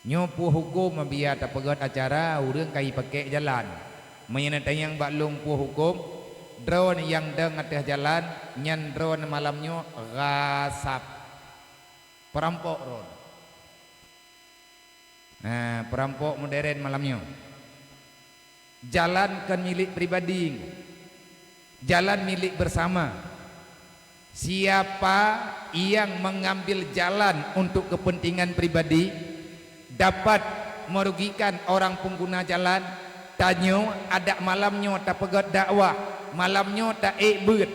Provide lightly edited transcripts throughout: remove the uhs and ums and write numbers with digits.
Nyopu hukum biar tak pegat acara urang kai pakai jalan. Menyana yang baklung pu hukum drone yang deng atas jalan nyan drone malamnya gasap perampok drone. Nah, perampok modern malamnya. Jalan kan milik pribadi, jalan milik bersama. Siapa yang mengambil jalan untuk kepentingan pribadi dapat merugikan orang pengguna jalan. Tanyo ada malamnya tak pegat dakwah, malamnya tak ikbut,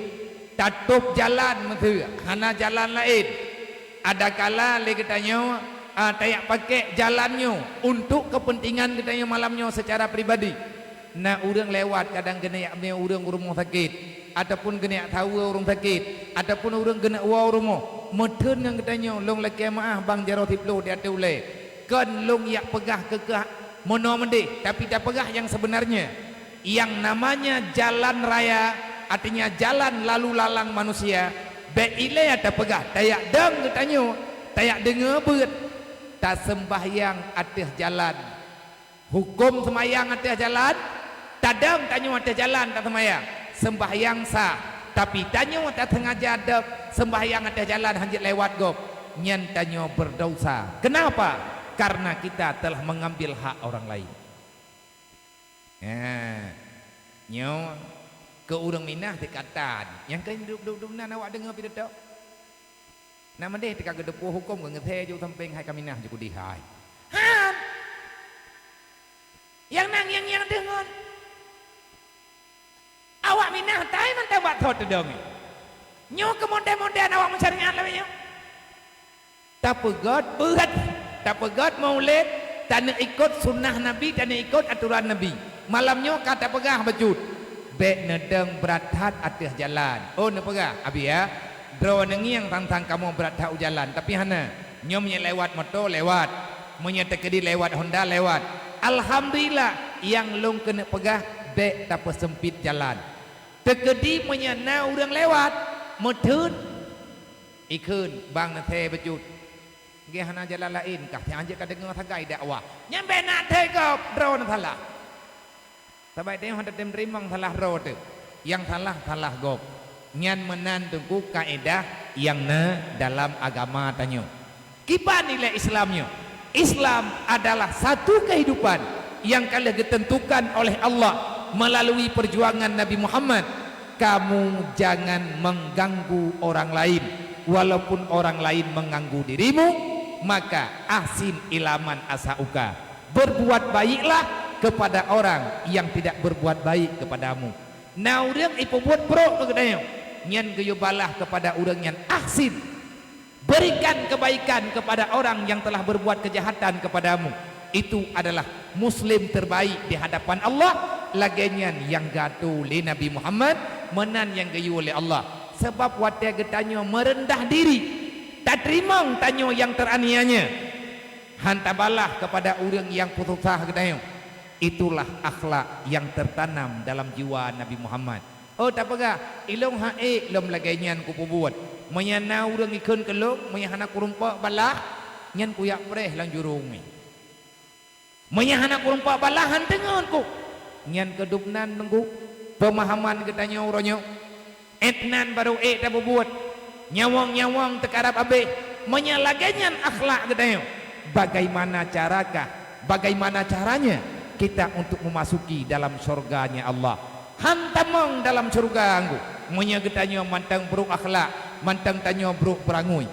tutup jalan betul, hana jalan lain. Ada kala lagi tanyo tak pakai jalannya untuk kepentingan katanya malamnya secara pribadi. Nah urang lewat kadang kena yak urang rumah sakit ataupun kena tahu orang sakit ataupun orang kena wa rumah meden yang katanya long laki maah bang jaro tiplo dia tule kan long yak pegah kekeh mono mendih tapi tak pegah yang sebenarnya yang namanya jalan raya artinya jalan lalu lalang manusia be ile ada pegah tayak deng katanya tayak dengar beut tak sembahyang atas jalan hukum semayang atas jalan tadang tanyo atas jalan tak semayang sembahyang sah tapi tanyo tak sengaja ada sembahyang atas jalan hanya lewat gop nyan tanyo berdosa. Kenapa? Karena kita telah mengambil hak orang lain. Nyo ke urang minah dekatan yang kan duduk nan awak dengar pidato nama deh tika gedepu hukum ngethe ju samping hai kaminah ju dihai han yang nang yang dengar awak minah tai man tak buat thot dong nyo ke monde-mondean awak mencari alamnya tak pegat berat tak pegat maulid tak nak ikut sunnah nabi tak nak ikut aturan nabi malamnya kata pegah bejut bek nedeng berathat atas jalan oh ne pegah abi ya draw nengiang tantang kamu berathat jalan tapi hana nyomnya lewat motor lewat menyata kedi lewat Honda lewat alhamdulillah yang long kena pegah bek tak sempit jalan tekedi menyana urang lewat medun ikun bang nathe bejut ge hana jalan lain kah anja ka dengar thagai dakwah nyambe nak the kau draw na salah sabai teh hendak rimang salah draw tu yang salah gop nyan menan tunggu kaedah yang na dalam agama tanyo kipa nilai Islamnya Islam adalah satu kehidupan yang kala ditentukan oleh Allah melalui perjuangan Nabi Muhammad. Kamu jangan mengganggu orang lain walaupun orang lain mengganggu dirimu maka ahsin ilaman asauka berbuat baiklah kepada orang yang tidak berbuat baik kepadamu. Nah urang ipo buat pro kegadanya nyan geyubalah kepada urang yang ahsin berikan kebaikan kepada orang yang telah berbuat kejahatan kepadamu. Itu adalah muslim terbaik di hadapan Allah lagenyan yang gatu li Nabi Muhammad menan yang gayu oleh Allah sebab watia getanyo merendah diri tak terima tanyo yang teraniaya hantabalah kepada orang yang putus asa getanyo. Itulah akhlak yang tertanam dalam jiwa Nabi Muhammad. Oh tak apa ilong hae lom lagenyan ku buat menyana urang ikun kelong menyana kurumpa balah nyan kuyak preh lang jurung ni menyana kurumpa balahan dengar ku nyan kedupnan nunggu pemahaman katanya uronyo etnan baru tak buat nyawang tekarap abe menyalaganyan akhlak katanya bagaimana caranya kita untuk memasuki dalam surganya Allah hantamong dalam surga anggu menyagatanyo mantang buruk akhlak mantang tanyo buruk perangui.